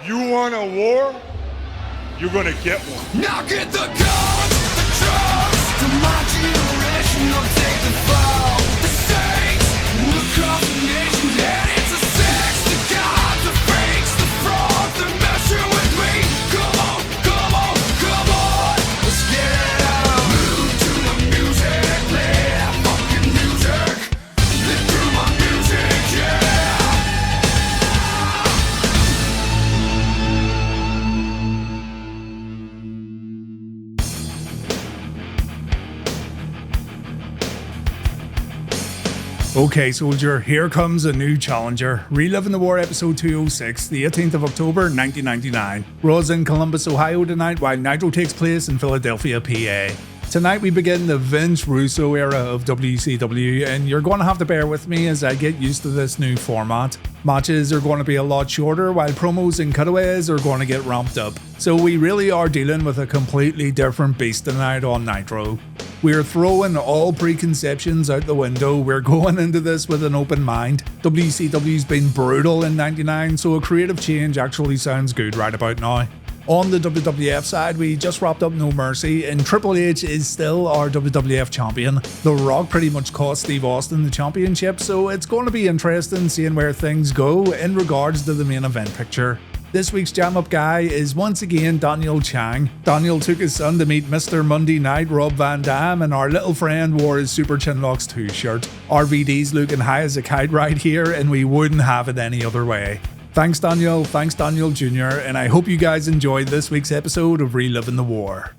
You want a war? You're gonna get one. Now get the guns, the drugs, to my generation, I'll take the fall. The stakes, across the nation, and it's a sex, the gods, the fakes, the fraud, they're messing with me. Come on, come on, come on, let's get it out. Move to the music, play that fucking music. Live through my music, yeah. Okay, soldier, here comes a new challenger. Reliving the War episode 206, the 18th of October, 1999. Raw's in Columbus, Ohio tonight, while Nitro takes place in Philadelphia, PA. Tonight we begin the Vince Russo era of WCW, and you're going to have to bear with me as I get used to this new format. Matches are going to be a lot shorter, while promos and cutaways are going to get ramped up. So we really are dealing with a completely different beast tonight on Nitro. We're throwing all preconceptions out the window. We're going into this with an open mind. WCW's been brutal in '99, so a creative change actually sounds good right about now. On the WWF side, we just wrapped up No Mercy, and Triple H is still our WWF champion. The Rock pretty much cost Steve Austin the championship, so it's going to be interesting seeing where things go in regards to the main event picture. This week's jam-up guy is once again Daniel Chang. Daniel took his son to meet Mr. Monday Night Rob Van Dam, and our little friend wore his Super Chinlocks 2 shirt. RVD's looking high as a kite right here, and we wouldn't have it any other way. Thanks Daniel Jr., and I hope you guys enjoyed this week's episode of Reliving the War.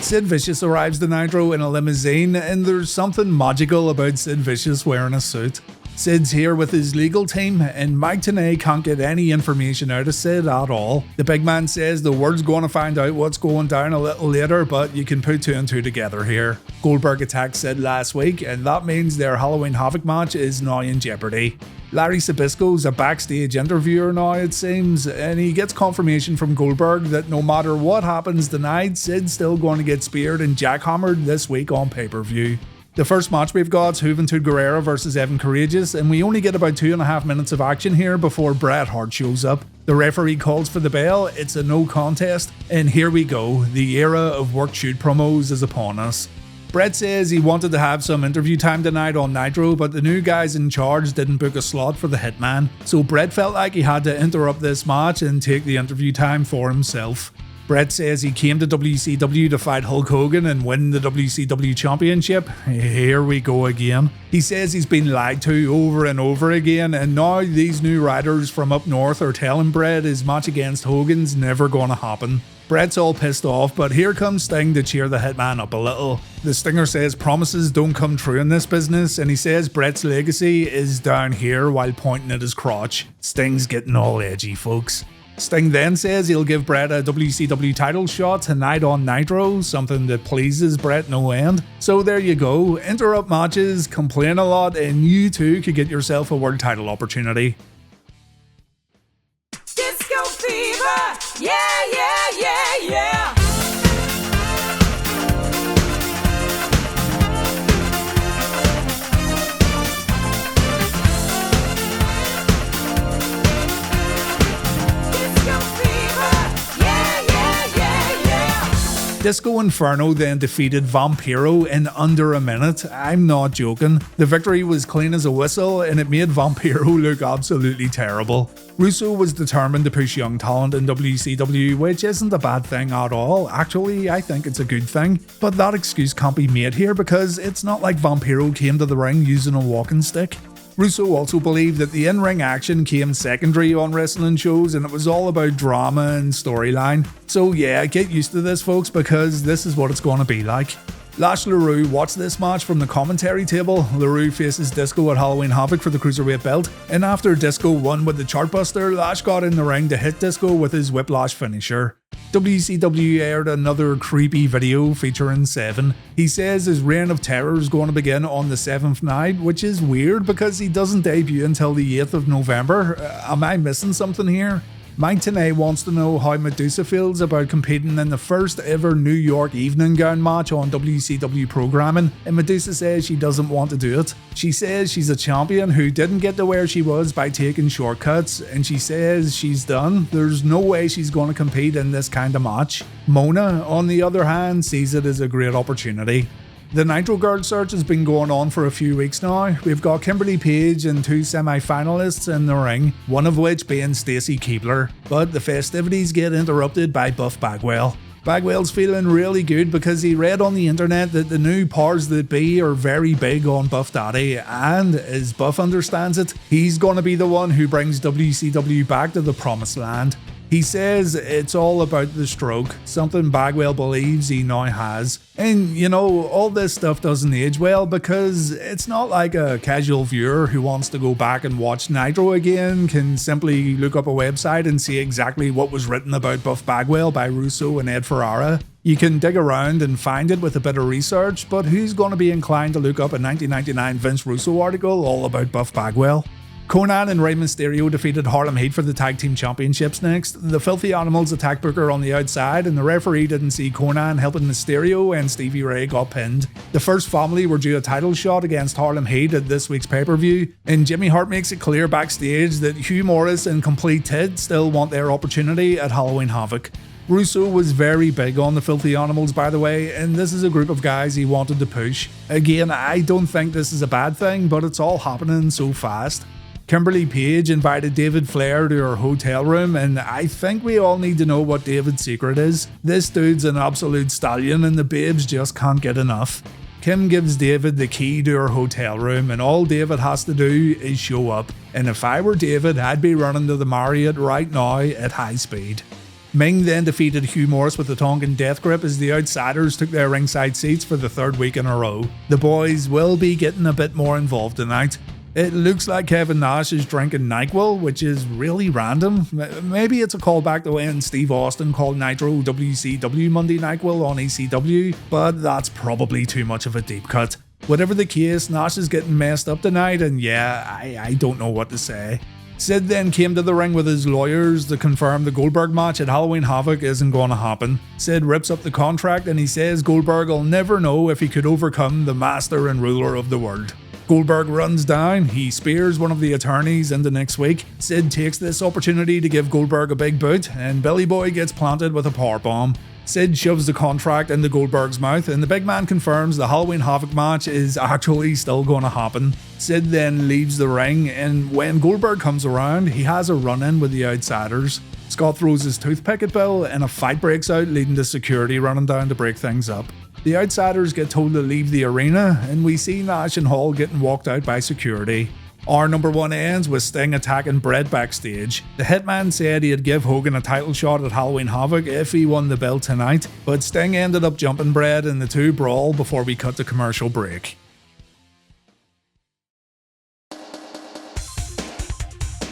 Sid Vicious arrives to Nitro in a limousine, and there's something magical about Sid Vicious wearing a suit. Sid's here with his legal team, and Mike Tenay can't get any information out of Sid at all. The big man says the world's going to find out what's going down a little later, but you can put two and two together here. Goldberg attacked Sid last week, and that means their Halloween Havoc match is now in jeopardy. Larry Sabisco's a backstage interviewer now, it seems, and he gets confirmation from Goldberg that no matter what happens tonight, Sid's still going to get speared and jackhammered this week on pay-per-view. The first match we've got is Juventud Guerrera versus Evan Karagias, and we only get about 2.5 minutes of action here before Bret Hart shows up. The referee calls for the bell, it's a no contest, and here we go, the era of work-shoot promos is upon us. Bret says he wanted to have some interview time tonight on Nitro, but the new guys in charge didn't book a slot for the Hitman, so Bret felt like he had to interrupt this match and take the interview time for himself. Bret says he came to WCW to fight Hulk Hogan and win the WCW Championship. Here we go again. He says he's been lied to over and over again, and now these new riders from up north are telling Bret his match against Hogan's never gonna happen. Bret's all pissed off, but here comes Sting to cheer the Hitman up a little. The Stinger says promises don't come true in this business, and he says Bret's legacy is down here while pointing at his crotch. Sting's getting all edgy, folks. Sting then says he'll give Bret a WCW title shot tonight on Nitro, something that pleases Bret no end. So there you go, interrupt matches, complain a lot, and you too could get yourself a world title opportunity. Disco fever, yeah, yeah, yeah, yeah. Disco Inferno then defeated Vampiro in under a minute. I'm not joking. The victory was clean as a whistle, and it made Vampiro look absolutely terrible. Russo was determined to push young talent in WCW, which isn't a bad thing at all. Actually, I think it's a good thing. But that excuse can't be made here because it's not like Vampiro came to the ring using a walking stick. Russo also believed that the in-ring action came secondary on wrestling shows and it was all about drama and storyline. So yeah, get used to this folks, because this is what it's going to be like. Lash LaRue watched this match from the commentary table. LaRue faces Disco at Halloween Havoc for the Cruiserweight belt, and after Disco won with the Chartbuster, Lash got in the ring to hit Disco with his Whiplash finisher. WCW aired another creepy video featuring Seven. He says his reign of terror is going to begin on the 7th night, which is weird because he doesn't debut until the 8th of November. Am I missing something here? Mike Tenay wants to know how Madusa feels about competing in the first ever New York evening gown match on WCW programming, and Madusa says she doesn't want to do it. She says she's a champion who didn't get to where she was by taking shortcuts, and she says she's done. There's no way she's going to compete in this kind of match. Mona, on the other hand, sees it as a great opportunity. The Nitro Girl search has been going on for a few weeks now. We've got Kimberly Page and 2 semi-finalists in the ring, one of which being Stacy Keibler, but the festivities get interrupted by Buff Bagwell. Bagwell's feeling really good because he read on the internet that the new powers that be are very big on Buff Daddy, and as Buff understands it, he's gonna be the one who brings WCW back to the promised land. He says it's all about the stroke, something Bagwell believes he now has. And you know, all this stuff doesn't age well because it's not like a casual viewer who wants to go back and watch Nitro again can simply look up a website and see exactly what was written about Buff Bagwell by Russo and Ed Ferrara. You can dig around and find it with a bit of research, but who's going to be inclined to look up a 1999 Vince Russo article all about Buff Bagwell? Conan and Rey Mysterio defeated Harlem Heat for the Tag Team Championships next. The Filthy Animals attacked Booker on the outside, and the referee didn't see Conan helping Mysterio, and Stevie Ray got pinned. The First Family were due a title shot against Harlem Heat at this week's pay-per-view, and Jimmy Hart makes it clear backstage that Hugh Morrus and Complete Tid still want their opportunity at Halloween Havoc. Russo was very big on the Filthy Animals, by the way, and this is a group of guys he wanted to push. Again, I don't think this is a bad thing, but it's all happening so fast. Kimberly Page invited David Flair to her hotel room, and I think we all need to know what David's secret is. This dude's an absolute stallion and the babes just can't get enough. Kim gives David the key to her hotel room, and all David has to do is show up. And if I were David, I'd be running to the Marriott right now at high speed. Meng then defeated Hugh Morrus with the Tongan Death Grip as the Outsiders took their ringside seats for the 3rd week in a row. The boys will be getting a bit more involved tonight. It looks like Kevin Nash is drinking NyQuil, which is really random. Maybe it's a callback to when Steve Austin called Nitro WCW Monday NyQuil on ECW, but that's probably too much of a deep cut. Whatever the case, Nash is getting messed up tonight, and yeah, I don't know what to say. Sid then came to the ring with his lawyers to confirm the Goldberg match at Halloween Havoc isn't going to happen. Sid rips up the contract and he says Goldberg will never know if he could overcome the master and ruler of the world. Goldberg runs down, he spears one of the attorneys into next week. Sid takes this opportunity to give Goldberg a big boot, and Billy Boy gets planted with a powerbomb. Sid shoves the contract into Goldberg's mouth, and the big man confirms the Halloween Havoc match is actually still going to happen. Sid then leaves the ring, and when Goldberg comes around, he has a run-in with the Outsiders. Scott throws his toothpick at Bill, and a fight breaks out, leading to security running down to break things up. The Outsiders get told to leave the arena, and we see Nash and Hall getting walked out by security. Our number 1 ends with Sting attacking Bret backstage. The Hitman said he'd give Hogan a title shot at Halloween Havoc if he won the belt tonight, but Sting ended up jumping Bret and the two brawl before we cut to commercial break.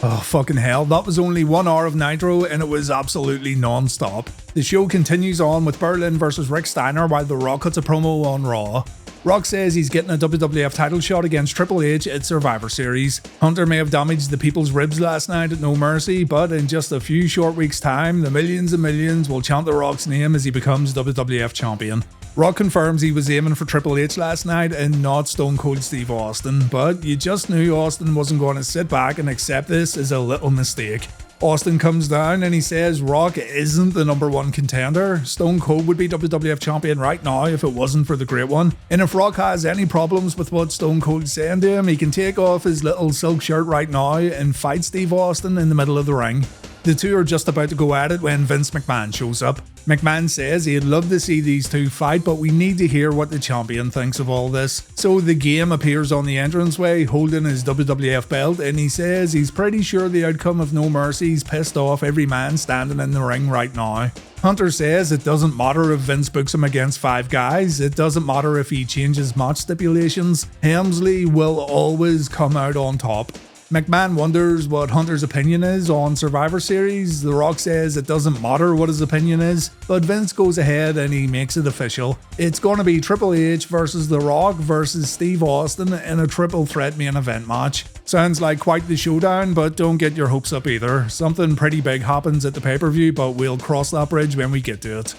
Oh fucking hell, that was only 1 hour of Nitro and it was absolutely non-stop. The show continues on with Berlyn versus Rick Steiner while The Rock cuts a promo on Raw. Rock says he's getting a WWF title shot against Triple H at Survivor Series. Hunter may have damaged the people's ribs last night at No Mercy, but in just a few short weeks' time, the millions and millions will chant The Rock's name as he becomes WWF champion. Rock confirms he was aiming for Triple H last night and not Stone Cold Steve Austin, but you just knew Austin wasn't going to sit back and accept this as a little mistake. Austin comes down and he says Rock isn't the number 1 contender. Stone Cold would be WWF champion right now if it wasn't for the Great One. And if Rock has any problems with what Stone Cold's saying to him, he can take off his little silk shirt right now and fight Steve Austin in the middle of the ring. The two are just about to go at it when Vince McMahon shows up. McMahon says he'd love to see these two fight, but we need to hear what the champion thinks of all this. So the Game appears on the entranceway holding his WWF belt, and he says he's pretty sure the outcome of No Mercy's pissed off every man standing in the ring right now. Hunter says it doesn't matter if Vince books him against 5 guys, it doesn't matter if he changes match stipulations, Helmsley will always come out on top. McMahon wonders what Hunter's opinion is on Survivor Series. The Rock says it doesn't matter what his opinion is, but Vince goes ahead and he makes it official. It's going to be Triple H versus The Rock versus Steve Austin in a triple threat main event match. Sounds like quite the showdown, but don't get your hopes up either. Something pretty big happens at the pay-per-view, but we'll cross that bridge when we get to it.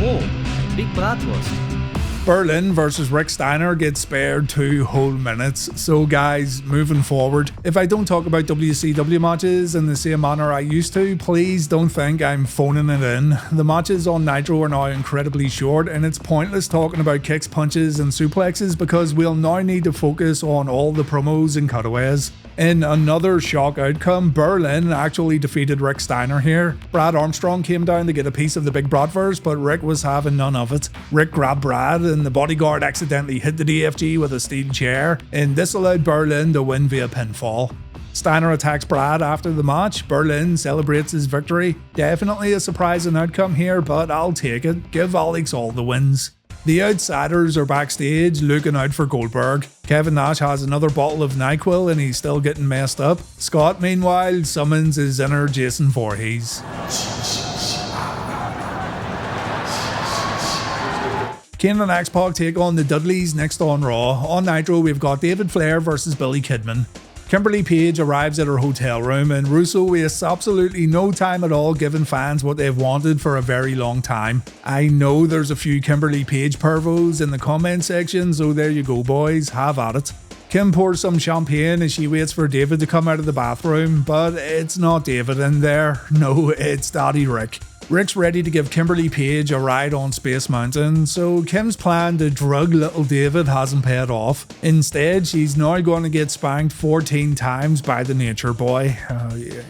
Oh, big bratwurst. Berlyn versus Rick Steiner gets spared 2 whole minutes. So guys, moving forward, if I don't talk about WCW matches in the same manner I used to, please don't think I'm phoning it in. The matches on Nitro are now incredibly short, and it's pointless talking about kicks, punches and suplexes because we'll now need to focus on all the promos and cutaways. In another shock outcome, Berlyn actually defeated Rick Steiner here. Brad Armstrong came down to get a piece of the big bratwurst, but Rick was having none of it. Rick grabbed Brad and the bodyguard accidentally hit the DFG with a steel chair, and this allowed Berlyn to win via pinfall. Steiner attacks Brad after the match. Berlyn celebrates his victory. Definitely a surprising outcome here, but I'll take it. Give Alex all the wins. The Outsiders are backstage looking out for Goldberg. Kevin Nash has another bottle of NyQuil and he's still getting messed up. Scott, meanwhile, summons his inner Jason Voorhees. Kane and X-Pac take on the Dudleys next on Raw. On Nitro, we've got David Flair versus Billy Kidman. Kimberly Page arrives at her hotel room and Russo wastes absolutely no time at all giving fans what they've wanted for a very long time. I know there's a few Kimberly Page pervos in the comment section, so there you go boys, have at it. Kim pours some champagne as she waits for David to come out of the bathroom, but it's not David in there, no, it's Daddy Rick. Rick's ready to give Kimberly Page a ride on Space Mountain, so Kim's plan to drug little David hasn't paid off. Instead, she's now going to get spanked 14 times by the Nature Boy.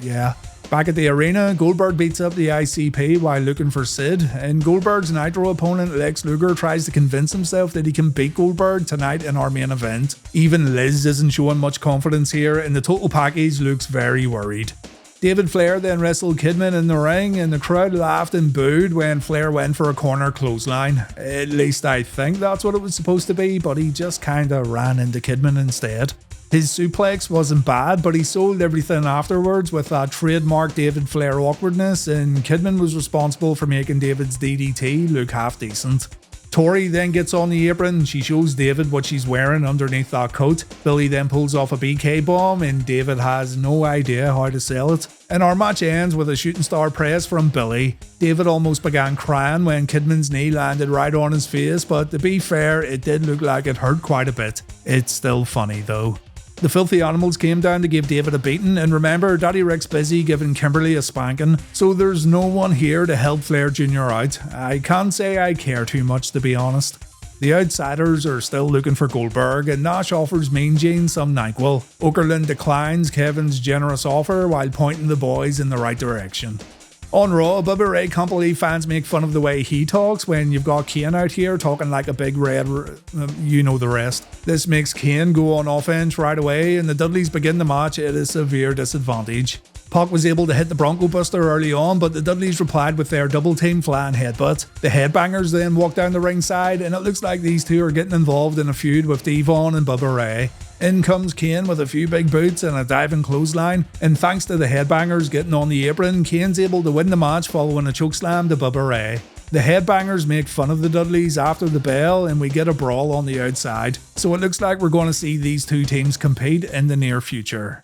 Yeah. Back at the arena, Goldberg beats up the ICP while looking for Sid, and Goldberg's Nitro opponent Lex Luger tries to convince himself that he can beat Goldberg tonight in our main event. Even Liz isn't showing much confidence here, and the total package looks very worried. David Flair then wrestled Kidman in the ring, and the crowd laughed and booed when Flair went for a corner clothesline. At least I think that's what it was supposed to be, but he just kinda ran into Kidman instead. His suplex wasn't bad, but he sold everything afterwards with that trademark David Flair awkwardness, and Kidman was responsible for making David's DDT look half decent. Tori then gets on the apron, she shows David what she's wearing underneath that coat. Billy then pulls off a BK bomb and David has no idea how to sell it. And our match ends with a shooting star press from Billy. David almost began crying when Kidman's knee landed right on his face, but to be fair, it did look like it hurt quite a bit. It's still funny though. The Filthy Animals came down to give David a beating, and remember, Daddy Rick's busy giving Kimberly a spanking, so there's no one here to help Flair Jr. out. I can't say I care too much, to be honest. The Outsiders are still looking for Goldberg, and Nash offers Mean Gene some NyQuil. Okerlund declines Kevin's generous offer while pointing the boys in the right direction. On Raw, Bubba Ray can't believe fans make fun of the way he talks when you've got Kane out here talking like a big red, you know the rest. This makes Kane go on offense right away, and the Dudleys begin the match at a severe disadvantage. Pac was able to hit the Bronco Buster early on, but the Dudleys replied with their double team flying headbutt. The Headbangers then walk down the ringside, and it looks like these two are getting involved in a feud with Devon and Bubba Ray. In comes Kane with a few big boots and a diving clothesline, and thanks to the Headbangers getting on the apron, Kane's able to win the match following a chokeslam to Bubba Ray. The Headbangers make fun of the Dudleys after the bell, and we get a brawl on the outside, so it looks like we're going to see these two teams compete in the near future.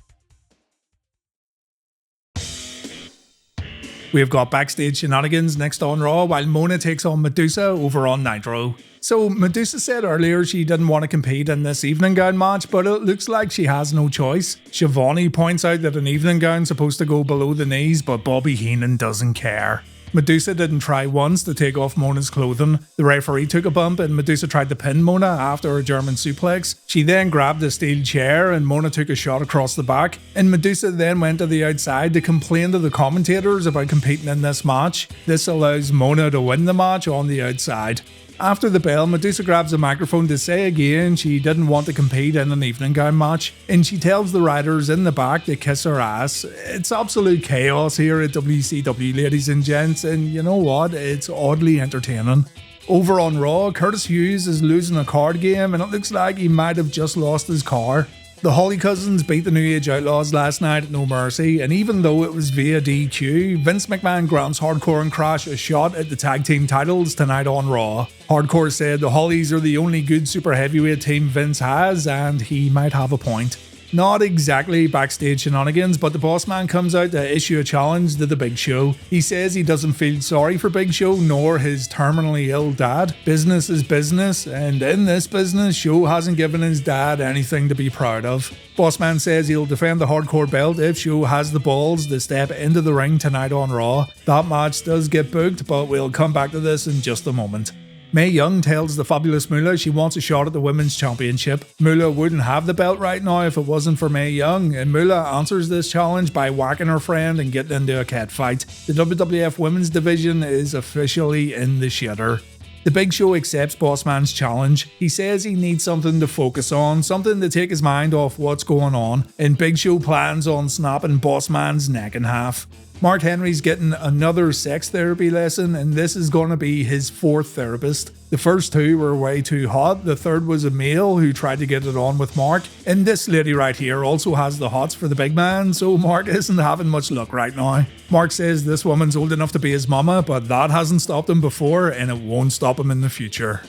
We've got backstage shenanigans next on Raw while Mona takes on Madusa over on Nitro. So Madusa said earlier she didn't want to compete in this evening gown match, but it looks like she has no choice. Shivani points out that an evening gown's supposed to go below the knees, but Bobby Heenan doesn't care. Madusa didn't try once to take off Mona's clothing. The referee took a bump and Madusa tried to pin Mona after a German suplex. She then grabbed a steel chair and Mona took a shot across the back. And Madusa then went to the outside to complain to the commentators about competing in this match. This allows Mona to win the match on the outside. After the bell, Madusa grabs a microphone to say again she didn't want to compete in an evening gown match, and she tells the riders in the back to kiss her ass. It's absolute chaos here at WCW, ladies and gents, and you know what? It's oddly entertaining. Over on Raw, Curtis Hughes is losing a card game, and it looks like he might have just lost his car. The Holly Cousins beat the New Age Outlaws last night at No Mercy, and even though it was via DQ, Vince McMahon grants Hardcore and Crash a shot at the tag team titles tonight on Raw. Hardcore said the Hollies are the only good super heavyweight team Vince has, and he might have a point. Not exactly backstage shenanigans, but the boss man comes out to issue a challenge to the Big Show. He says he doesn't feel sorry for Big Show nor his terminally ill dad. Business is business, and in this business, Show hasn't given his dad anything to be proud of. Boss man says he'll defend the Hardcore belt if Show has the balls to step into the ring tonight on Raw. That match does get booked, but we'll come back to this in just a moment. Mae Young tells the fabulous Moolah she wants a shot at the Women's Championship. Moolah wouldn't have the belt right now if it wasn't for Mae Young, and Moolah answers this challenge by whacking her friend and getting into a cat fight. The WWF Women's Division is officially in the shitter. The Big Show accepts Bossman's challenge. He says he needs something to focus on, something to take his mind off what's going on, and Big Show plans on snapping Bossman's neck in half. Mark Henry's getting another sex therapy lesson, and this is going to be his fourth therapist. The first two were way too hot, the third was a male who tried to get it on with Mark, and this lady right here also has the hots for the big man, so Mark isn't having much luck right now. Mark says this woman's old enough to be his mama, but that hasn't stopped him before, and it won't stop him in the future.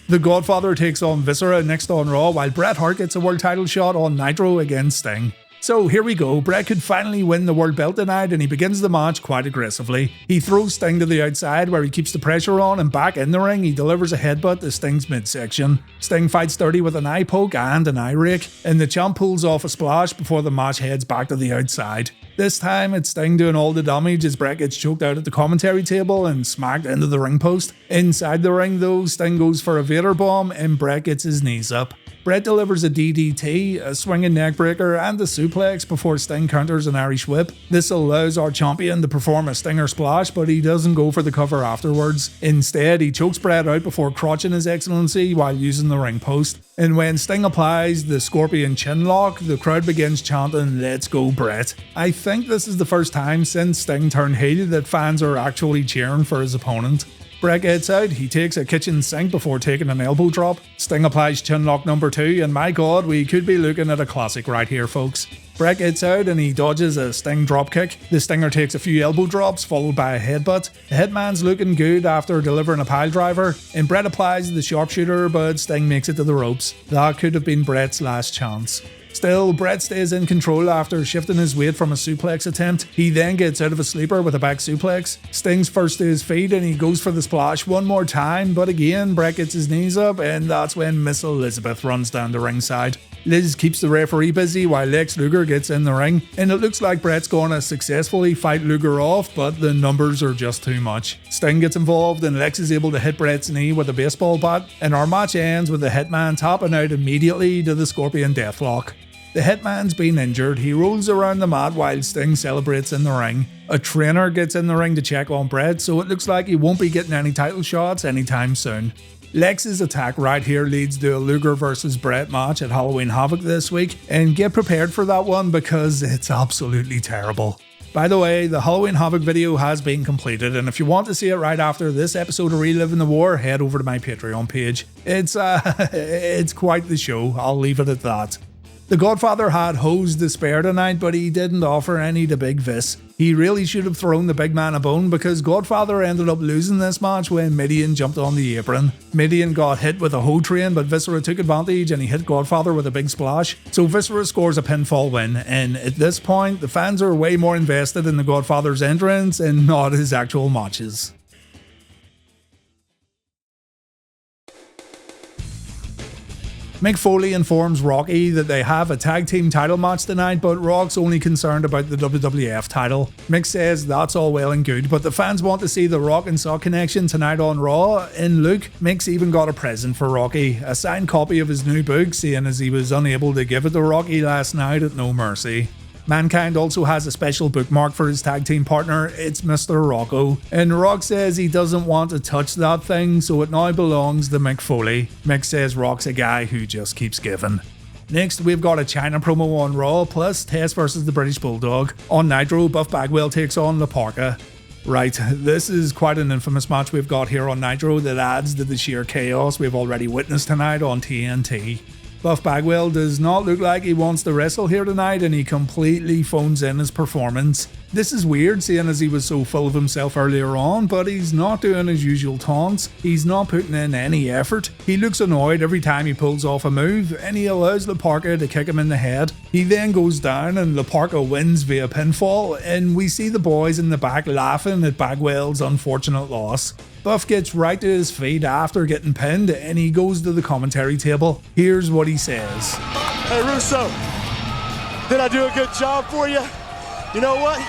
The Godfather takes on Viscera next on Raw, while Bret Hart gets a world title shot on Nitro against Sting. So here we go, Bret could finally win the world belt tonight, and he begins the match quite aggressively. He throws Sting to the outside where he keeps the pressure on, and back in the ring he delivers a headbutt to Sting's midsection. Sting fights dirty with an eye poke and an eye rake, and the champ pulls off a splash before the match heads back to the outside. This time it's Sting doing all the damage as Bret gets choked out at the commentary table and smacked into the ring post. Inside the ring though, Sting goes for a Vader bomb and Bret gets his knees up. Bret delivers a DDT, a swinging neckbreaker, and a suplex before Sting counters an Irish whip. This allows our champion to perform a Stinger splash, but he doesn't go for the cover afterwards. Instead, he chokes Bret out before crotching his excellency while using the ring post. And when Sting applies the Scorpion chin lock, the crowd begins chanting, "Let's go Bret." I think this is the first time since Sting turned heel that fans are actually cheering for his opponent. Bret gets out, he takes a kitchen sink before taking an elbow drop. Sting applies chinlock number 2, and my god, we could be looking at a classic right here, folks. Bret gets out and he dodges a Sting dropkick. The Stinger takes a few elbow drops, followed by a headbutt. The Hitman's looking good after delivering a pile driver, and Bret applies the sharpshooter, but Sting makes it to the ropes. That could have been Bret's last chance. Still, Bret stays in control after shifting his weight from a suplex attempt. He then gets out of a sleeper with a back suplex. Sting's first to his feet and he goes for the splash one more time, but again Bret gets his knees up, and that's when Miss Elizabeth runs down the ringside. Liz keeps the referee busy while Lex Luger gets in the ring, and it looks like Bret's going to successfully fight Luger off, but the numbers are just too much. Sting gets involved and Lex is able to hit Bret's knee with a baseball bat, and our match ends with the Hitman tapping out immediately to the Scorpion Deathlock. The Hitman's been injured, he rolls around the mat while Sting celebrates in the ring. A trainer gets in the ring to check on Bret, so it looks like he won't be getting any title shots anytime soon. Lex's attack right here leads to a Luger vs Bret match at Halloween Havoc this week, and get prepared for that one because it's absolutely terrible. By the way, the Halloween Havoc video has been completed, and if you want to see it right after this episode of Reliving the War, head over to my Patreon page. It's quite the show, I'll leave it at that. The Godfather had hosed to spare tonight, but he didn't offer any to Big Vis. He really should have thrown the big man a bone because Godfather ended up losing this match when Midian jumped on the apron. Midian got hit with a hoe train, but Viscera took advantage and he hit Godfather with a big splash. So Viscera scores a pinfall win, and at this point, the fans are way more invested in the Godfather's entrance and not his actual matches. Mick Foley informs Rocky that they have a tag team title match tonight, but Rock's only concerned about the WWF title. Mick says that's all well and good, but the fans want to see the Rock and Sock connection tonight on Raw. In Luke, Mick's even got a present for Rocky, a signed copy of his new book, seeing as he was unable to give it to Rocky last night at No Mercy. Mankind also has a special bookmark for his tag team partner, it's Mr. Rocco, and Rock says he doesn't want to touch that thing, so it now belongs to Mick Foley. Mick says Rock's a guy who just keeps giving. Next, we've got a Chyna promo on Raw, plus Test versus the British Bulldog. On Nitro, Buff Bagwell takes on La Parka. Right, this is quite an infamous match we've got here on Nitro that adds to the sheer chaos we've already witnessed tonight on TNT. Buff Bagwell does not look like he wants to wrestle here tonight, and he completely phones in his performance. This is weird, seeing as he was so full of himself earlier on, but he's not doing his usual taunts. He's not putting in any effort. He looks annoyed every time he pulls off a move, and he allows Laparca to kick him in the head. He then goes down and Laparca wins via pinfall, and we see the boys in the back laughing at Bagwell's unfortunate loss. Buff gets right to his feet after getting pinned, and he goes to the commentary table. Here's what he says. Hey Russo, did I do a good job for you? You know what?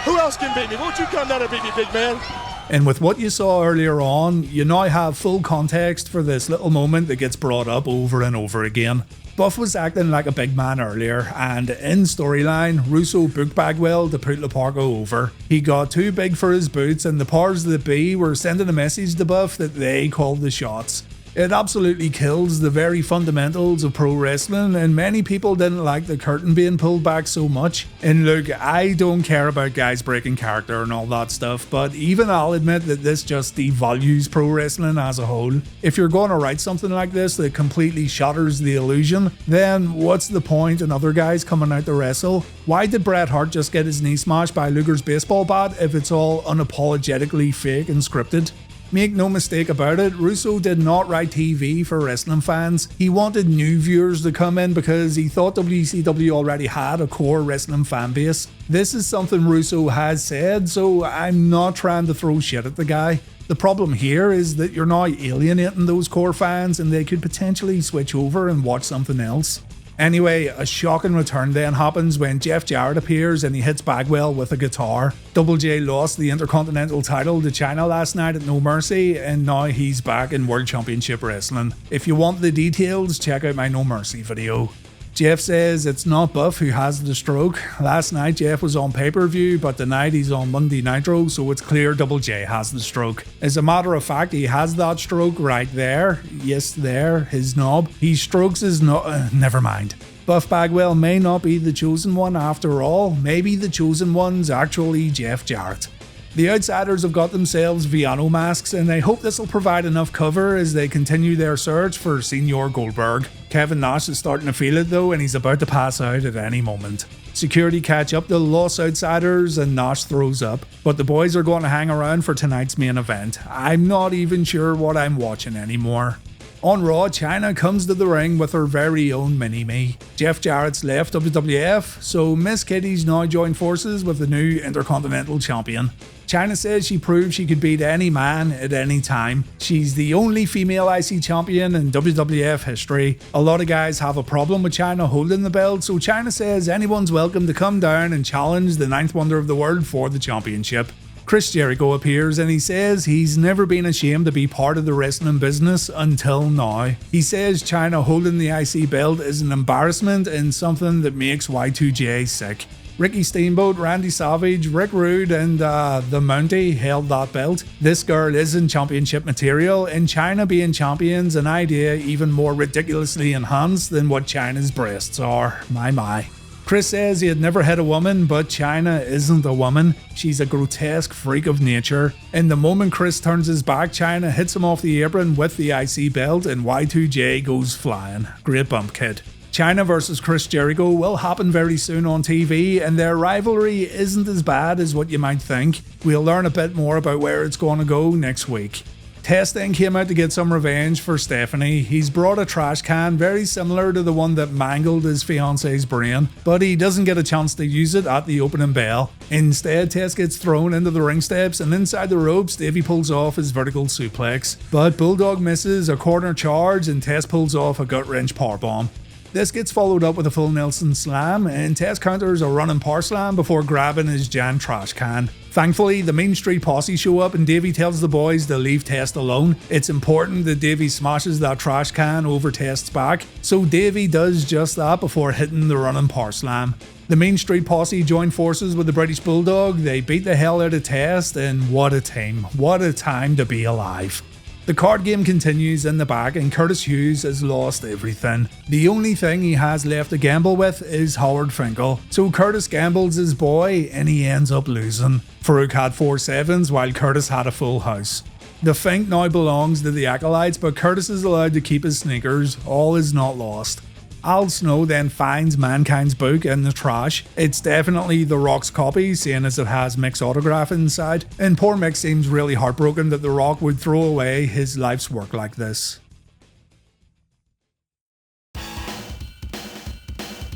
Who else can beat me? Won't you come down and beat me, big man? And with what you saw earlier on, you now have full context for this little moment that gets brought up over and over again. Buff was acting like a big man earlier, and in storyline, Russo booked Bagwell to put Laparca over. He got too big for his boots, and the powers that be were sending a message to Buff that they called the shots. It absolutely kills the very fundamentals of pro wrestling, and many people didn't like the curtain being pulled back so much. And look, I don't care about guys breaking character and all that stuff, but even I'll admit that this just devalues pro wrestling as a whole. If you're going to write something like this that completely shatters the illusion, then what's the point in other guys coming out to wrestle? Why did Bret Hart just get his knee smashed by Luger's baseball bat if it's all unapologetically fake and scripted? Make no mistake about it, Russo did not write TV for wrestling fans. He wanted new viewers to come in because he thought WCW already had a core wrestling fan base. This is something Russo has said, so I'm not trying to throw shit at the guy. The problem here is that you're now alienating those core fans, and they could potentially switch over and watch something else. Anyway, a shocking return then happens when Jeff Jarrett appears and he hits Bagwell with a guitar. Double J lost the Intercontinental title to Chyna last night at No Mercy, and now he's back in World Championship Wrestling. If you want the details, check out my No Mercy video. Jeff says it's not Buff who has the stroke. Last night Jeff was on pay-per-view, but tonight he's on Monday Nitro, so it's clear Double J has the stroke. As a matter of fact, he has that stroke right there. Yes, there, his knob. He strokes his knob. Never mind. Buff Bagwell may not be the chosen one after all. Maybe the chosen one's actually Jeff Jarrett. The Outsiders have got themselves Viano masks, and I hope this will provide enough cover as they continue their search for Senior Goldberg. Kevin Nash is starting to feel it though, and he's about to pass out at any moment. Security catch up to the Lost Outsiders and Nash throws up, but the boys are going to hang around for tonight's main event. I'm not even sure what I'm watching anymore. On Raw, Chyna comes to the ring with her very own mini-me. Jeff Jarrett's left WWF, so Miss Kitty's now joined forces with the new Intercontinental Champion. Chyna says she proved she could beat any man at any time. She's the only female IC champion in WWF history. A lot of guys have a problem with Chyna holding the belt, so Chyna says anyone's welcome to come down and challenge the 9th wonder of the world for the championship. Chris Jericho appears and he says he's never been ashamed to be part of the wrestling business until now. He says Chyna holding the IC belt is an embarrassment and something that makes Y2J sick. Ricky Steamboat, Randy Savage, Rick Rude and the Mountie held that belt. This girl isn't championship material, and Chyna being champion's an idea even more ridiculously enhanced than what Chyna's breasts are. My. Chris says he had never hit a woman, but Chyna isn't a woman. She's a grotesque freak of nature. And the moment Chris turns his back, Chyna hits him off the apron with the IC belt and Y2J goes flying. Great bump, kid. Chyna versus Chris Jericho will happen very soon on TV, and their rivalry isn't as bad as what you might think. We'll learn a bit more about where it's going to go next week. Test then came out to get some revenge for Stephanie. He's brought a trash can very similar to the one that mangled his fiance's brain, but he doesn't get a chance to use it at the opening bell. Instead, Test gets thrown into the ring steps, and inside the ropes, Davey pulls off his vertical suplex. But Bulldog misses a corner charge, and Test pulls off a gut-wrench powerbomb. This gets followed up with a full Nelson slam, and Test counters a running power slam before grabbing his giant trash can. Thankfully, the Main Street Posse show up and Davey tells the boys to leave Test alone. It's important that Davey smashes that trash can over Test's back, so Davey does just that before hitting the running power slam. The Main Street Posse join forces with the British Bulldog, they beat the hell out of Test, and what a team, what a time to be alive. The card game continues in the back and Curtis Hughes has lost everything. The only thing he has left to gamble with is Howard Finkel. So Curtis gambles his boy and he ends up losing. Farouk had 4 sevens while Curtis had a full house. The feint now belongs to the Acolytes, but Curtis is allowed to keep his sneakers. All is not lost. Al Snow then finds Mankind's book in the trash. It's definitely The Rock's copy, seeing as it has Mick's autograph inside, and poor Mick seems really heartbroken that The Rock would throw away his life's work like this.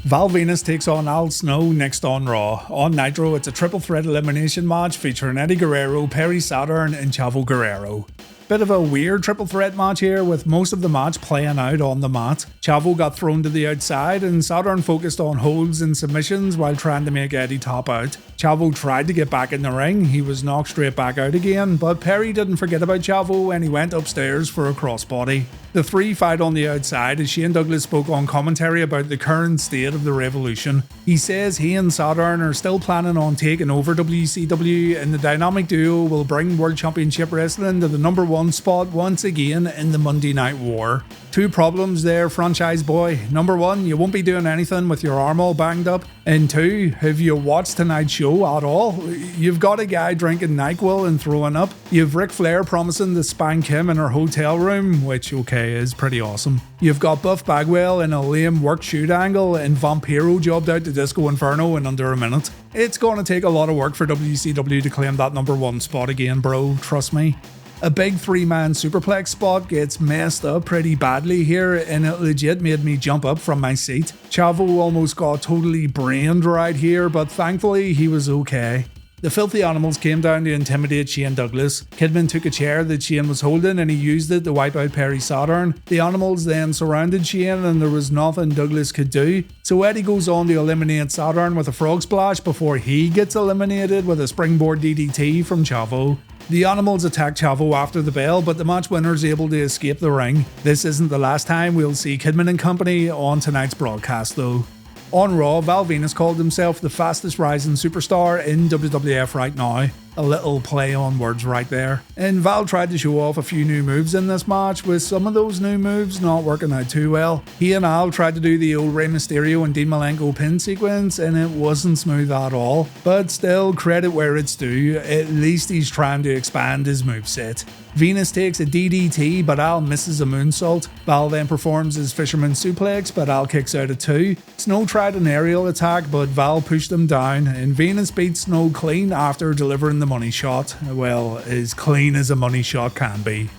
Val Venis takes on Al Snow next on Raw. On Nitro, it's a triple threat elimination match featuring Eddie Guerrero, Perry Saturn, and Chavo Guerrero. Bit of a weird triple threat match here, with most of the match playing out on the mat. Chavo got thrown to the outside and Saturn focused on holds and submissions while trying to make Eddie tap out. Chavo tried to get back in the ring, he was knocked straight back out again, but Perry didn't forget about Chavo and he went upstairs for a crossbody. The three fight on the outside as Shane Douglas spoke on commentary about the current state of the Revolution. He says he and Saturn are still planning on taking over WCW, and the dynamic duo will bring World Championship Wrestling to the #1 spot once again in the Monday Night War. Two problems there, franchise boy. Number one, you won't be doing anything with your arm all banged up. And two, have you watched tonight's show at all? You've got a guy drinking NyQuil and throwing up. You've Ric Flair promising to spank him in her hotel room, which okay is pretty awesome. You've got Buff Bagwell in a lame work shoot angle, and Vampiro jobbed out to Disco Inferno in under a minute. It's gonna take a lot of work for WCW to claim that #1 spot again, bro, trust me. A big 3-man superplex spot gets messed up pretty badly here, and it legit made me jump up from my seat. Chavo almost got totally brained right here, but thankfully he was okay. The Filthy Animals came down to intimidate Shane Douglas. Kidman took a chair that Shane was holding and he used it to wipe out Perry Saturn. The Animals then surrounded Shane and there was nothing Douglas could do. So Eddie goes on to eliminate Saturn with a frog splash before he gets eliminated with a springboard DDT from Chavo. The Animals attack Chavo after the bell, but the match winner is able to escape the ring. This isn't the last time we'll see Kidman and company on tonight's broadcast though. On Raw, Val Venis called himself the fastest rising superstar in WWF right now. A little play on words right there. And Val tried to show off a few new moves in this match, with some of those new moves not working out too well. He and Al tried to do the old Rey Mysterio and Dean Malenko pin sequence and it wasn't smooth at all. But still, credit where it's due, at least he's trying to expand his moveset. Venis takes a DDT, but Al misses a moonsault. Val then performs his fisherman suplex, but Al kicks out at 2. Snow tried an aerial attack, but Val pushed him down, and Venis beat Snow clean after delivering the money shot. Well, as clean as a money shot can be.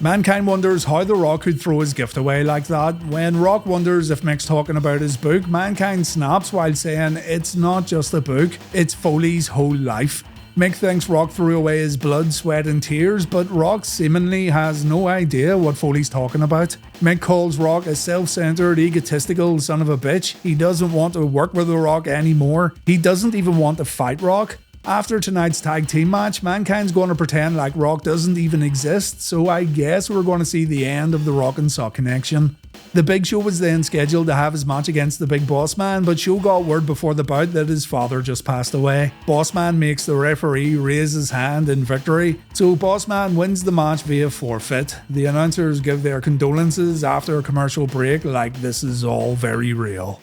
Mankind wonders how The Rock could throw his gift away like that. When Rock wonders if Mick's talking about his book, Mankind snaps while saying it's not just a book, it's Foley's whole life. Mick thinks Rock threw away his blood, sweat and tears, but Rock seemingly has no idea what Foley's talking about. Mick calls Rock a self-centered, egotistical son of a bitch. He doesn't want to work with The Rock anymore. He doesn't even want to fight Rock. After tonight's tag team match, Mankind's going to pretend like Rock doesn't even exist, so I guess we're going to see the end of the Rock and Sock connection. The Big Show was then scheduled to have his match against the Big Boss Man, but Show got word before the bout that his father just passed away. Boss Man makes the referee raise his hand in victory, so Boss Man wins the match via forfeit. The announcers give their condolences after a commercial break like this is all very real.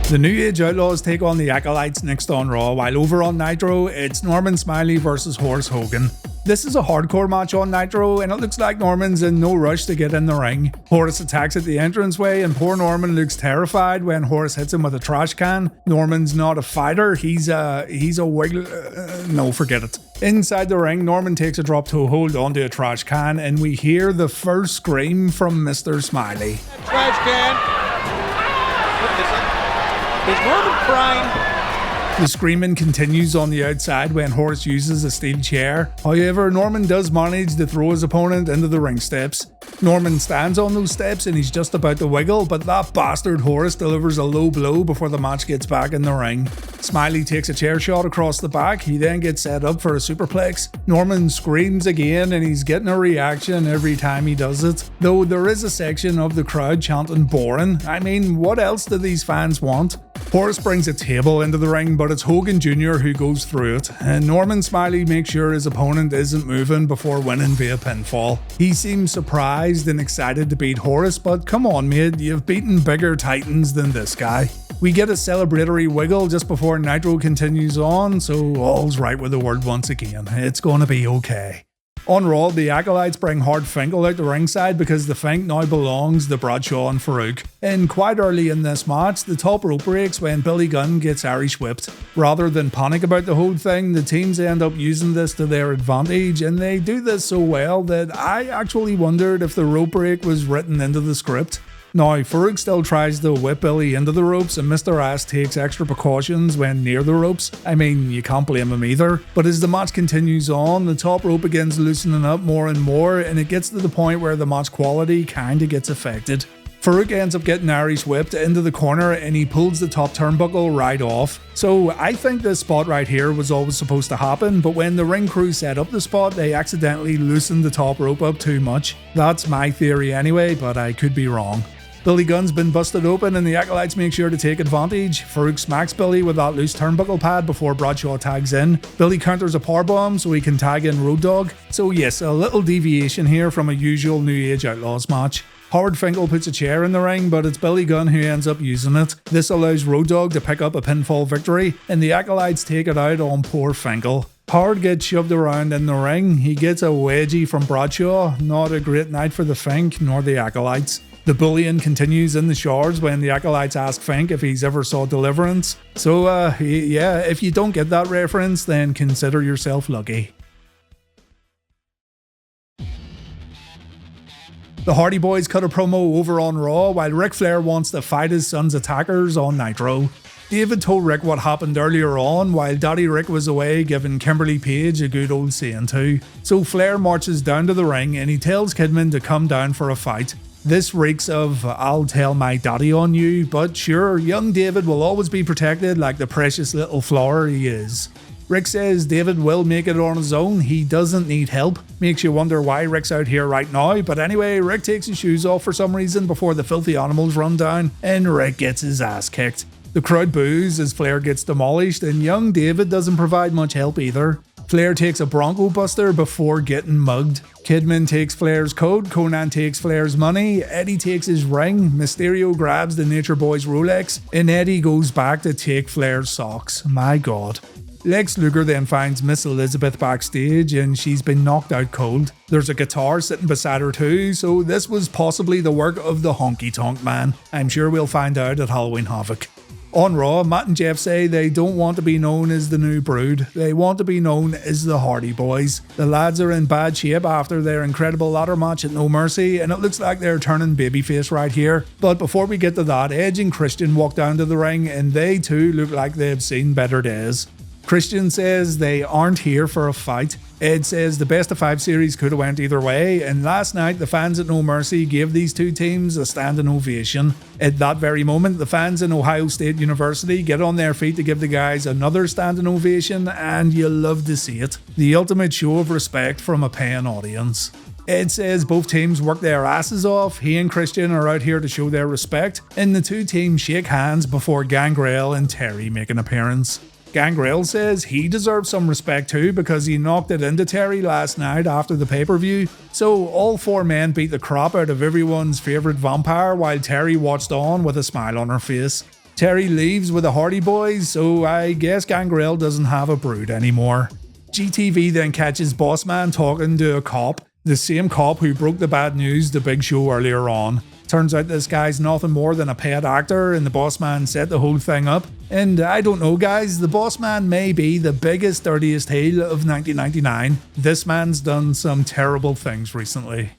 The New Age Outlaws take on the Acolytes next on Raw, while over on Nitro, it's Norman Smiley versus Horace Hogan. This is a hardcore match on Nitro, and it looks like Norman's in no rush to get in the ring. Horace attacks at the entranceway, and poor Norman looks terrified when Horace hits him with a trash can. Norman's not a fighter, he's a wiggle... no, forget it. Inside the ring, Norman takes a drop toe hold onto a trash can, and we hear the first scream from Mr. Smiley. Trash can! Is Norman crying? The screaming continues on the outside when Horace uses a steel chair. However, Norman does manage to throw his opponent into the ring steps. Norman stands on those steps and he's just about to wiggle, but that bastard Horace delivers a low blow before the match gets back in the ring. Smiley takes a chair shot across the back, he then gets set up for a superplex. Norman screams again and he's getting a reaction every time he does it. Though there is a section of the crowd chanting boring. I mean, what else do these fans want? Morrus brings a table into the ring, but it's Hogan Jr. who goes through it, and Norman Smiley makes sure his opponent isn't moving before winning via pinfall. He seems surprised and excited to beat Horace, but come on mate, you've beaten bigger titans than this guy. We get a celebratory wiggle just before Nitro continues on, so all's right with the world once again. It's gonna be okay. On Raw, the Acolytes bring Hard Finkel out to ringside because the Fink now belongs to Bradshaw and Farouk. And quite early in this match, the top rope breaks when Billy Gunn gets Irish whipped. Rather than panic about the whole thing, the teams end up using this to their advantage, and they do this so well that I actually wondered if the rope break was written into the script. Now, Farouk still tries to whip Billy into the ropes, and Mr. Ass takes extra precautions when near the ropes. I mean, you can't blame him either. But as the match continues on, the top rope begins loosening up more and more, and it gets to the point where the match quality kinda gets affected. Farouk ends up getting Irish whipped into the corner, and he pulls the top turnbuckle right off. So I think this spot right here was always supposed to happen, but when the ring crew set up the spot, they accidentally loosened the top rope up too much. That's my theory anyway, but I could be wrong. Billy Gunn's been busted open and the Acolytes make sure to take advantage. Farouk smacks Billy with that loose turnbuckle pad before Bradshaw tags in. Billy counters a powerbomb so he can tag in Road Dogg. So yes, a little deviation here from a usual New Age Outlaws match. Howard Finkel puts a chair in the ring, but it's Billy Gunn who ends up using it. This allows Road Dogg to pick up a pinfall victory, and the Acolytes take it out on poor Finkel. Howard gets shoved around in the ring. He gets a wedgie from Bradshaw. Not a great night for the Fink nor the Acolytes. The bullying continues in the showers when the Acolytes ask Fink if he's ever saw Deliverance. So yeah, if you don't get that reference, then consider yourself lucky. The Hardy Boys cut a promo over on Raw while Ric Flair wants to fight his son's attackers on Nitro. David told Rick what happened earlier on while Daddy Rick was away giving Kimberly Page a good old saying to. So Flair marches down to the ring and he tells Kidman to come down for a fight. This reeks of I'll tell my daddy on you, but sure, young David will always be protected like the precious little flower he is. Rick says David will make it on his own, he doesn't need help. Makes you wonder why Rick's out here right now, but anyway, Rick takes his shoes off for some reason before the filthy animals run down, and Rick gets his ass kicked. The crowd boos as Flair gets demolished, and young David doesn't provide much help either. Flair takes a Bronco Buster before getting mugged. Kidman takes Flair's coat, Conan takes Flair's money, Eddie takes his ring, Mysterio grabs the Nature Boy's Rolex, and Eddie goes back to take Flair's socks. My god. Lex Luger then finds Miss Elizabeth backstage and she's been knocked out cold. There's a guitar sitting beside her too, so this was possibly the work of the Honky Tonk Man. I'm sure we'll find out at Halloween Havoc. On Raw, Matt and Jeff say they don't want to be known as the New Brood, they want to be known as the Hardy Boys. The lads are in bad shape after their incredible ladder match at No Mercy, and it looks like they're turning babyface right here. But before we get to that, Edge and Christian walk down to the ring and they too look like they've seen better days. Christian says they aren't here for a fight. Ed says the best of 5 series could have went either way, and last night the fans at No Mercy gave these two teams a standing ovation. At that very moment, the fans in Ohio State University get on their feet to give the guys another standing ovation, and you love to see it. The ultimate show of respect from a paying audience. Ed says both teams work their asses off, he and Christian are out here to show their respect, and the two teams shake hands before Gangrel and Terry make an appearance. Gangrel says he deserves some respect too because he knocked it into Terry last night after the pay-per-view. So all 4 men beat the crap out of everyone's favourite vampire while Terry watched on with a smile on her face. Terry leaves with the Hardy Boys, so I guess Gangrel doesn't have a brood anymore. GTV then catches Bossman talking to a cop, the same cop who broke the bad news to Big Show earlier on. Turns out this guy's nothing more than a paid actor and the Bossman set the whole thing up. And I don't know guys, the Bossman may be the biggest, dirtiest heel of 1999. This man's done some terrible things recently.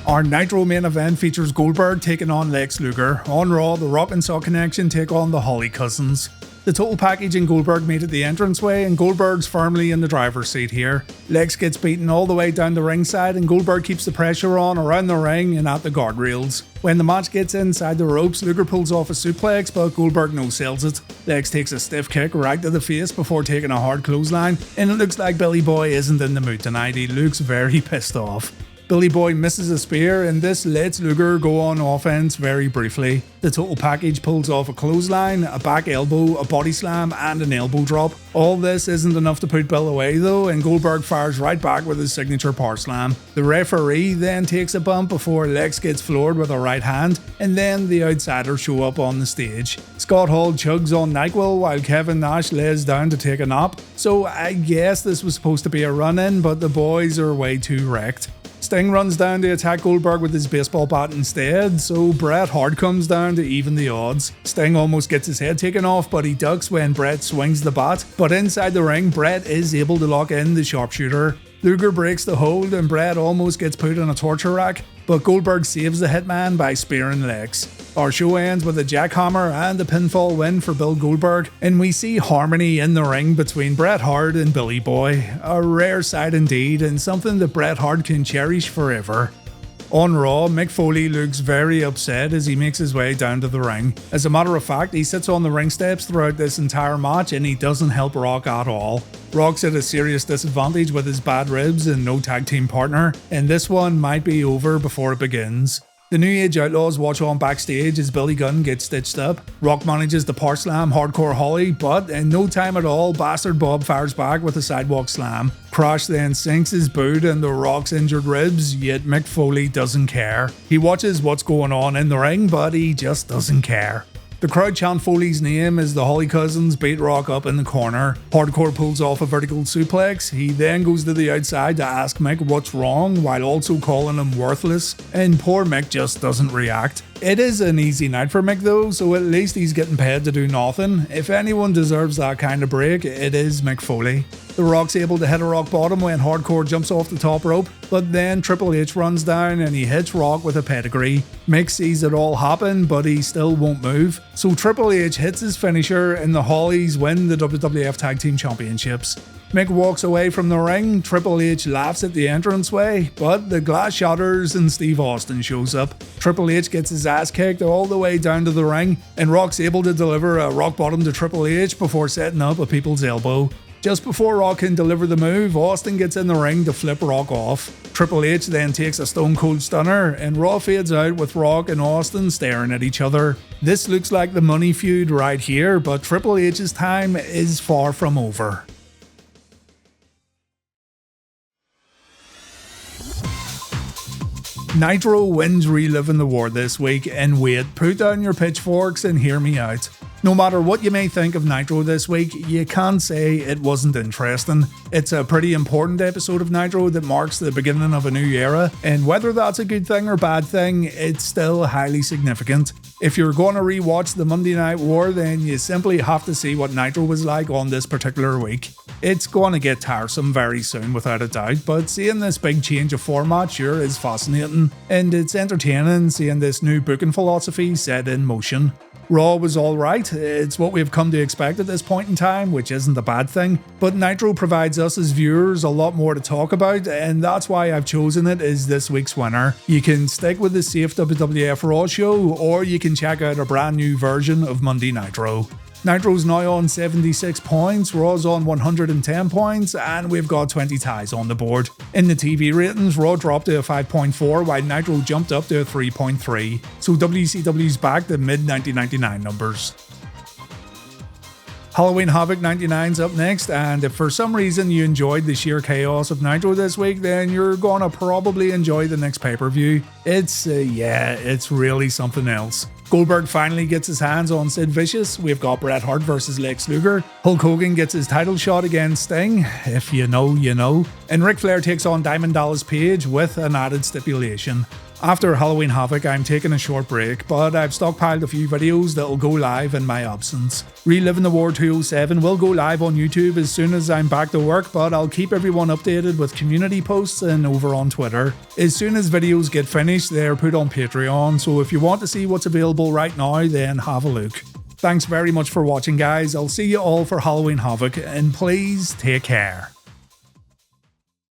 Our Nitro main event features Goldberg taking on Lex Luger. On Raw, the Rock and Saw Connection take on the Holly Cousins. The total package and Goldberg meet at the entranceway, and Goldberg's firmly in the driver's seat here. Lex gets beaten all the way down the ringside, and Goldberg keeps the pressure on around the ring and at the guardrails. When the match gets inside the ropes, Luger pulls off a suplex, but Goldberg no-sells it. Lex takes a stiff kick right to the face before taking a hard clothesline, and it looks like Billy Boy isn't in the mood tonight. He looks very pissed off. Billy Boy misses a spear and this lets Luger go on offense very briefly. The total package pulls off a clothesline, a back elbow, a body slam and an elbow drop. All this isn't enough to put Bill away though, and Goldberg fires right back with his signature power slam. The referee then takes a bump before Lex gets floored with a right hand, and then the outsiders show up on the stage. Scott Hall chugs on NyQuil while Kevin Nash lays down to take a nap. So I guess this was supposed to be a run-in, but the boys are way too wrecked. Sting runs down to attack Goldberg with his baseball bat instead, so Bret Hart comes down to even the odds. Sting almost gets his head taken off, but he ducks when Bret swings the bat. But inside the ring, Bret is able to lock in the sharpshooter. Luger breaks the hold and Bret almost gets put on a torture rack, but Goldberg saves the hitman by spearing Lex. Our show ends with a jackhammer and a pinfall win for Bill Goldberg, and we see harmony in the ring between Bret Hart and Billy Boy. A rare sight indeed, and something that Bret Hart can cherish forever. On Raw, Mick Foley looks very upset as he makes his way down to the ring. As a matter of fact, he sits on the ring steps throughout this entire match and he doesn't help Rock at all. Rock's at a serious disadvantage with his bad ribs and no tag team partner, and this one might be over before it begins. The New Age Outlaws watch on backstage as Billy Gunn gets stitched up. Rock manages to power slam Hardcore Holly, but in no time at all, Bastard Bob fires back with a sidewalk slam. Crash then sinks his boot in the Rock's injured ribs, yet Mick Foley doesn't care. He watches what's going on in the ring, but he just doesn't care. The crowd chant Foley's name as the Holly cousins beat Rock up in the corner. Hardcore pulls off a vertical suplex. He then goes to the outside to ask Mick what's wrong while also calling him worthless, and poor Mick just doesn't react. It is an easy night for Mick though, so at least he's getting paid to do nothing. If anyone deserves that kind of break, it is Mick Foley. The Rock's able to hit a rock bottom when Hardcore jumps off the top rope, but then Triple H runs down and he hits Rock with a pedigree. Mick sees it all happen, but he still won't move, so Triple H hits his finisher and the Hollies win the WWF Tag Team Championships. Mick walks away from the ring, Triple H laughs at the entranceway, but the glass shatters and Steve Austin shows up. Triple H gets his ass kicked all the way down to the ring, and Rock's able to deliver a rock bottom to Triple H before setting up a people's elbow. Just before Rock can deliver the move, Austin gets in the ring to flip Rock off. Triple H then takes a Stone Cold Stunner, and Raw fades out with Rock and Austin staring at each other. This looks like the money feud right here, but Triple H's time is far from over. Nitro wins Reliving the War this week, and wait, put down your pitchforks and hear me out. No matter what you may think of Nitro this week, you can't say it wasn't interesting. It's a pretty important episode of Nitro that marks the beginning of a new era, and whether that's a good thing or bad thing, it's still highly significant. If you're going to rewatch the Monday Night War, then you simply have to see what Nitro was like on this particular week. It's going to get tiresome very soon without a doubt, but seeing this big change of format sure is fascinating, and it's entertaining seeing this new booking philosophy set in motion. Raw was alright, it's what we've come to expect at this point in time, which isn't a bad thing, but Nitro provides us as viewers a lot more to talk about, and that's why I've chosen it as this week's winner. You can stick with the safe WWF Raw show, or you can check out a brand new version of Monday Nitro. Nitro's now on 76 points, Raw's on 110 points, and we've got 20 ties on the board. In the TV ratings, Raw dropped to a 5.4 while Nitro jumped up to a 3.3, so WCW's back to mid-1999 numbers. Halloween Havoc 99's up next, and if for some reason you enjoyed the sheer chaos of Nitro this week, then you're gonna probably enjoy the next pay-per-view. It's really something else. Goldberg finally gets his hands on Sid Vicious. We've got Bret Hart versus Lex Luger. Hulk Hogan gets his title shot against Sting. If you know, you know. And Ric Flair takes on Diamond Dallas Page with an added stipulation. After Halloween Havoc, I'm taking a short break, but I've stockpiled a few videos that'll go live in my absence. Reliving the War 207 will go live on YouTube as soon as I'm back to work, but I'll keep everyone updated with community posts and over on Twitter. As soon as videos get finished, they're put on Patreon, so if you want to see what's available right now, then have a look. Thanks very much for watching, guys. I'll see you all for Halloween Havoc, and please take care.